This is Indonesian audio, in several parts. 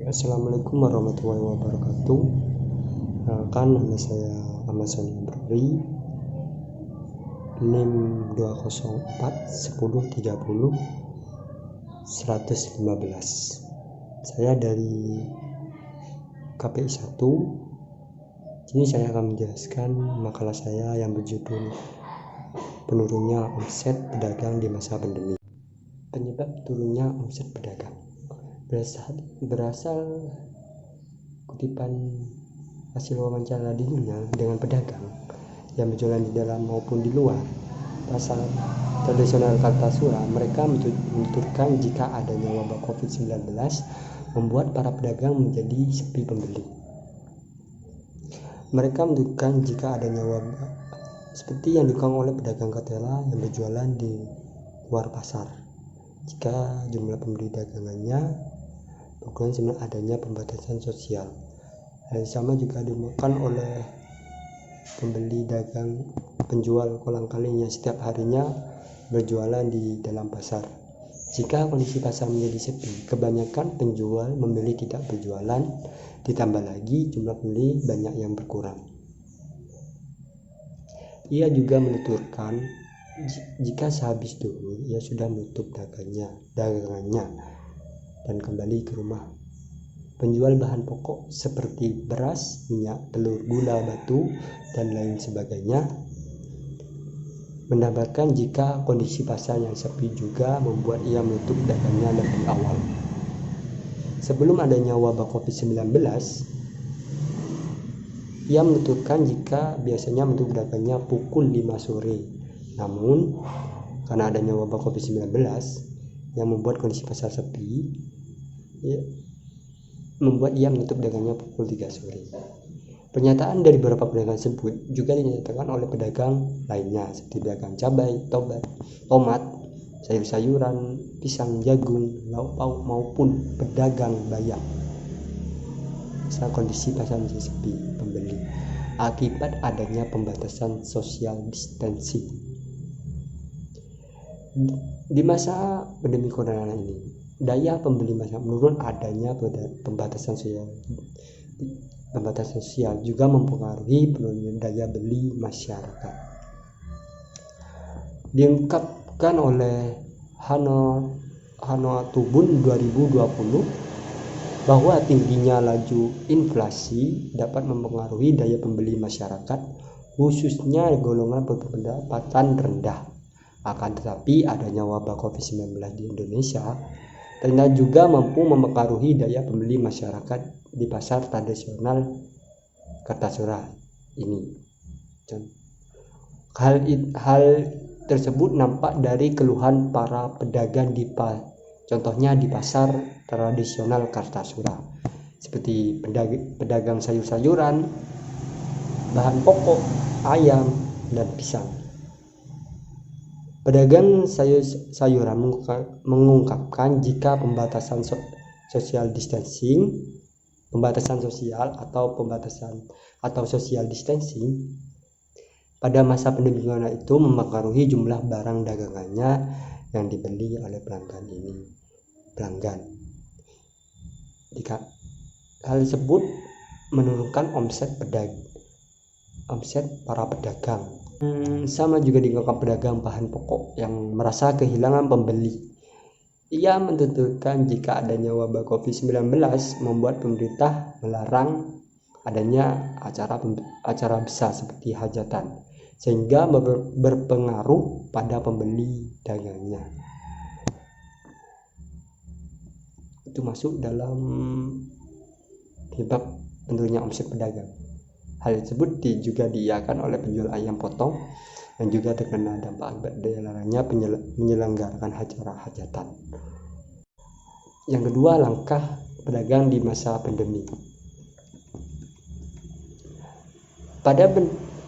Assalamualaikum warahmatullahi wabarakatuh. Nama saya Amazon Brori, NIM 204 10 30 115. Saya dari KPI 1. Ini saya akan menjelaskan makalah saya yang berjudul Penurunnya Omset Pedagang di Masa Pandemi. Penyebab turunnya omset pedagang berasal kutipan hasil wawancara dirinya dengan pedagang yang berjualan di dalam maupun di luar pasar tradisional Kartasura. Mereka menuturkan jika adanya wabah COVID-19 membuat para pedagang menjadi sepi pembeli. Mereka menuturkan jika adanya wabah seperti yang dilakukan oleh pedagang ketela yang berjualan di luar pasar, jika jumlah pembeli dagangannya bukan sebenarnya adanya pembatasan sosial. Hal yang sama juga dilakukan oleh pembeli dagang penjual kolang-kaling yang setiap harinya berjualan di dalam pasar. Jika kondisi pasar menjadi sepi, kebanyakan penjual memilih tidak berjualan, ditambah lagi jumlah pembeli banyak yang berkurang. Ia juga menuturkan jika sehabis duhur ia sudah menutup dagangannya dan kembali ke rumah. Penjual bahan pokok seperti beras, minyak, telur, gula, batu, dan lain sebagainya menambahkan jika kondisi pasar yang sepi juga membuat ia menutup dagangnya lebih awal. Sebelum adanya wabah COVID-19, ia menuturkan jika biasanya menutup dagangnya pukul 5 sore. Namun, karena adanya wabah COVID-19 yang membuat kondisi pasar sepi, membuat ia menutup dagangnya pukul 3 sore. Pernyataan dari beberapa pedagang tersebut juga dinyatakan oleh pedagang lainnya seperti pedagang cabai, tomat, sayur-sayuran, pisang, jagung, lauk pauk maupun pedagang bayam. Saat kondisi pasar masih sepi pembeli akibat adanya pembatasan social distancing. Di masa pandemi corona ini, daya pembeli masyarakat menurun. Adanya pembatasan sosial juga mempengaruhi penurunan daya beli masyarakat. Diungkapkan oleh Hanotubun 2020 bahwa tingginya laju inflasi dapat mempengaruhi daya pembeli masyarakat, khususnya golongan berpendapatan rendah. Akan tetapi adanya wabah COVID-19 di Indonesia ternyata juga mampu mempengaruhi daya pembeli masyarakat di pasar tradisional Kartasura ini. Hal tersebut nampak dari keluhan para pedagang contohnya di pasar tradisional Kartasura, seperti pedagang sayur-sayuran, bahan pokok, ayam, dan pisang. Pedagang sayuran mengungkapkan jika pembatasan social distancing, social distancing pada masa pandemi corona itu mempengaruhi jumlah barang dagangannya yang dibeli oleh pelanggan. Hal tersebut menurunkan omset para pedagang. Sama juga diungkapkan pedagang bahan pokok yang merasa kehilangan pembeli. Ia menuturkan jika adanya wabah COVID-19 membuat pemerintah melarang adanya acara besar seperti hajatan, sehingga berpengaruh pada pembeli dagangnya. Itu masuk dalam penyebab menurunnya omset pedagang. Hal tersebut juga diiakan oleh penjual ayam potong yang juga terkena dampak akibat dilarangnya menyelenggarakan acara hajatan. Yang kedua, langkah pedagang di masa pandemi. Pada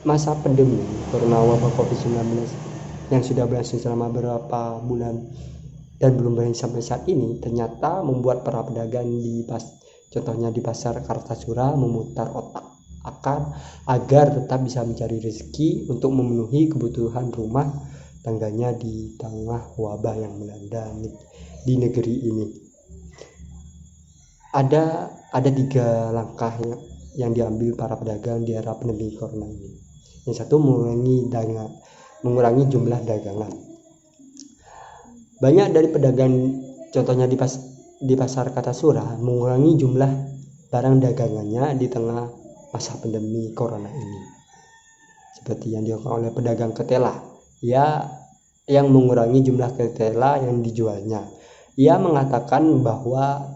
masa pandemi karena wabah COVID-19 yang sudah berlangsung selama beberapa bulan dan belum berakhir sampai saat ini, ternyata membuat para pedagang contohnya di pasar Kartasura memutar otak agar tetap bisa mencari rezeki untuk memenuhi kebutuhan rumah tangganya di tengah wabah yang melanda di negeri ini. ada 3 langkah yang diambil para pedagang di era pandemi corona ini. Yang satu, mengurangi jumlah dagangan. Banyak dari pedagang, contohnya di pasar Kartasura, mengurangi jumlah barang dagangannya di tengah masa pandemi corona ini. Seperti yang dilakukan oleh pedagang ketela, yang mengurangi jumlah ketela yang dijualnya. Ia mengatakan bahwa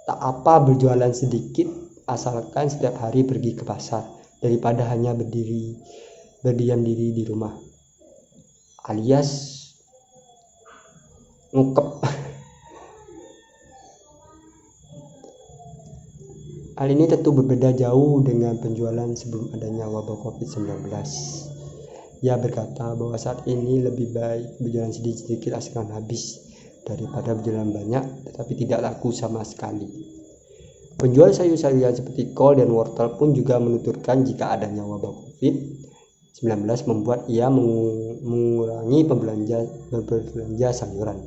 tak apa berjualan sedikit asalkan setiap hari pergi ke pasar daripada hanya berdiam diri di rumah, alias ngukep. Hal ini tentu berbeda jauh dengan penjualan sebelum adanya wabah COVID-19. Ia berkata bahwa saat ini lebih baik berjualan sedikit-sedikit asalkan habis daripada berjualan banyak tetapi tidak laku sama sekali. Penjual sayur-sayuran seperti kol dan wortel pun juga menuturkan jika adanya wabah COVID-19 membuat ia mengurangi berbelanja sayuran.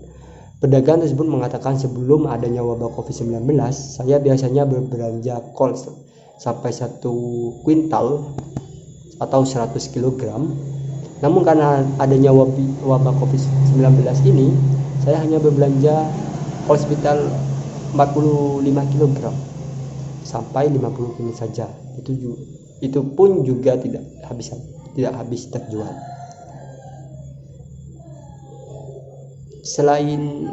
Pedagang tersebut mengatakan sebelum adanya wabah COVID-19, saya biasanya berbelanja kol sampai 1 kuintal atau 100 kg. Namun karena adanya wabah COVID-19 ini, saya hanya berbelanja kol sekitar 45 kg sampai 50 kg saja. Itu pun juga tidak habis terjual. Selain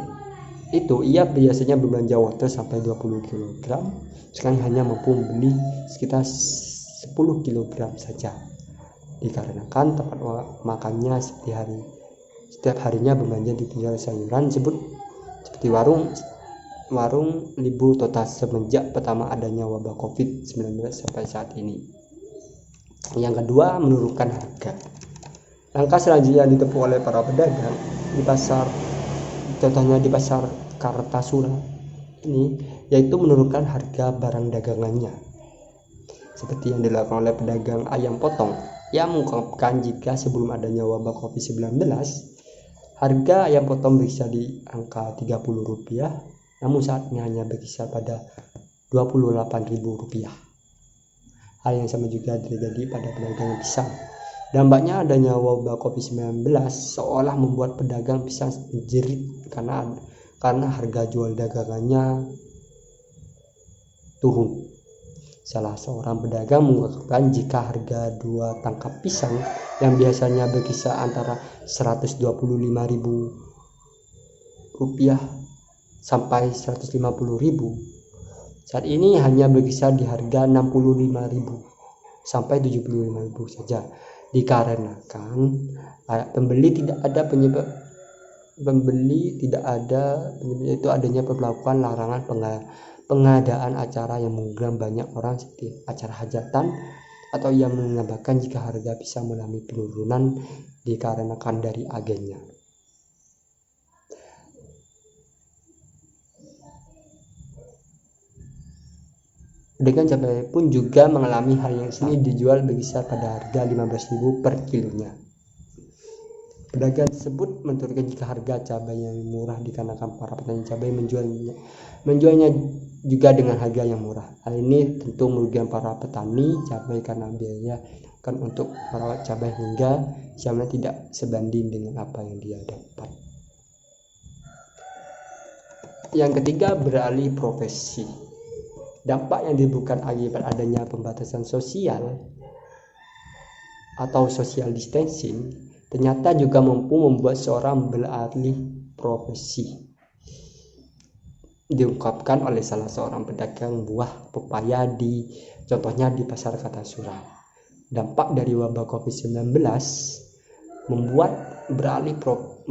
itu, ia biasanya berbelanja wortel sampai 20 kg, sekarang hanya mampu membeli sekitar 10 kg saja, dikarenakan tempat makannya setiap harinya berbelanja di penjual sayuran seperti warung libur total semenjak pertama adanya wabah COVID-19 sampai saat ini. Yang kedua, menurunkan harga. Langkah selanjutnya yang ditempuh oleh para pedagang di pasar, contohnya di pasar Kartasura ini, yaitu menurunkan harga barang dagangannya. Seperti yang dilakukan oleh pedagang ayam potong yang mengungkapkan jika sebelum adanya wabah COVID-19, harga ayam potong bisa di angka Rp30, namun saat ini hanya berkisar pada Rp28.000. Hal yang sama juga terjadi pada pedagang pisang. Dampaknya adanya wabah COVID-19 seolah membuat pedagang pisang menjerit karena harga jual dagangannya turun. Salah seorang pedagang mengungkapkan jika harga 2 tangkap pisang yang biasanya berkisar antara Rp125.000 sampai Rp150.000, saat ini hanya berkisar di harga Rp65.000 sampai Rp75.000 saja, dikarenakan pembeli tidak ada yaitu adanya pemberlakuan larangan pengadaan acara yang mengundang banyak orang seperti acara hajatan, atau yang menambahkan jika harga pisang mengalami penurunan dikarenakan dari agennya. Pedagang cabai pun juga mengalami hal yang sama, dijual berkisar pada harga Rp15.000 per kilonya. Pedagang tersebut menuturkan jika harga cabai yang murah dikarenakan para petani cabai menjualnya juga dengan harga yang murah. Hal ini tentu merugikan para petani cabai karena biaya kan untuk merawat cabai hingga jamnya tidak sebanding dengan apa yang dia dapat. Yang ketiga, beralih profesi. Dampak yang ditimbulkan akibat adanya pembatasan sosial atau social distancing ternyata juga mampu membuat seorang beralih profesi. Diungkapkan oleh salah seorang pedagang buah pepaya contohnya di pasar Kartasura. Dampak dari wabah COVID-19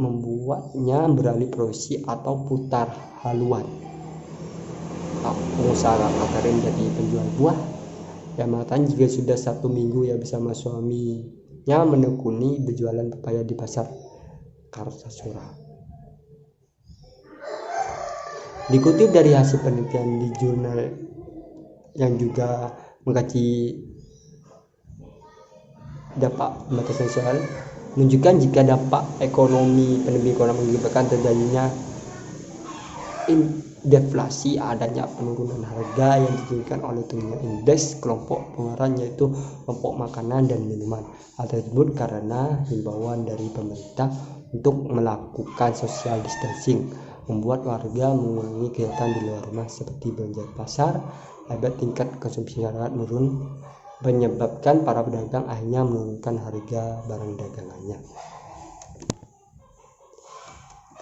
membuatnya beralih profesi atau putar haluan. Pengusaha akhirnya menjadi penjual buah yang mengatakan jika sudah 1 minggu ia bersama suaminya menekuni berjualan pepaya di pasar Kartasura. Dikutip dari hasil penelitian di jurnal yang juga mengkaji dampak pembatasan sosial menunjukkan jika dampak ekonomi pandemi corona mengakibatkan terjadinya deflasi, adanya penurunan harga yang ditunjukkan oleh tumbuhnya indeks kelompok pengeluaran, yaitu kelompok makanan dan minuman. Hal tersebut karena himbauan dari pemerintah untuk melakukan social distancing membuat warga mengurangi kegiatan di luar rumah seperti belanja di pasar. Akibat tingkat konsumsi masyarakat menurun menyebabkan para pedagang akhirnya menurunkan harga barang dagangannya.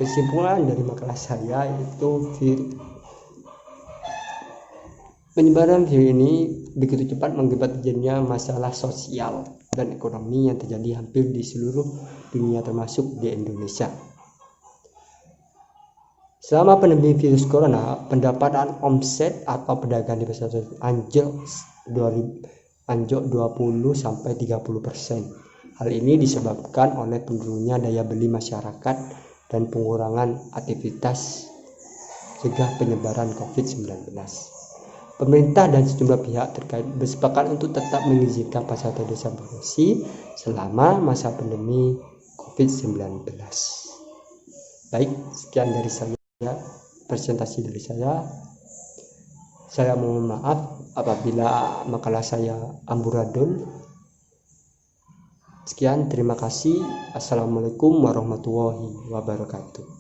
Kesimpulan dari makalah saya itu penyebaran virus ini begitu cepat mengakibatkan terjadinya masalah sosial dan ekonomi yang terjadi hampir di seluruh dunia termasuk di Indonesia. Selama pandemi virus corona, pendapatan omset atau pedagang di pasar anjlok 20-30%. Hal ini disebabkan oleh penurunnya daya beli masyarakat dan pengurangan aktivitas cegah penyebaran COVID-19. Pemerintah dan sejumlah pihak terkait bersepakat untuk tetap mengizinkan pasar tradisional beroperasi selama masa pandemi COVID-19. Baik, sekian dari saya, presentasi dari saya. Saya mohon maaf apabila makalah saya amburadul. Sekian, terima kasih. Assalamualaikum warahmatullahi wabarakatuh.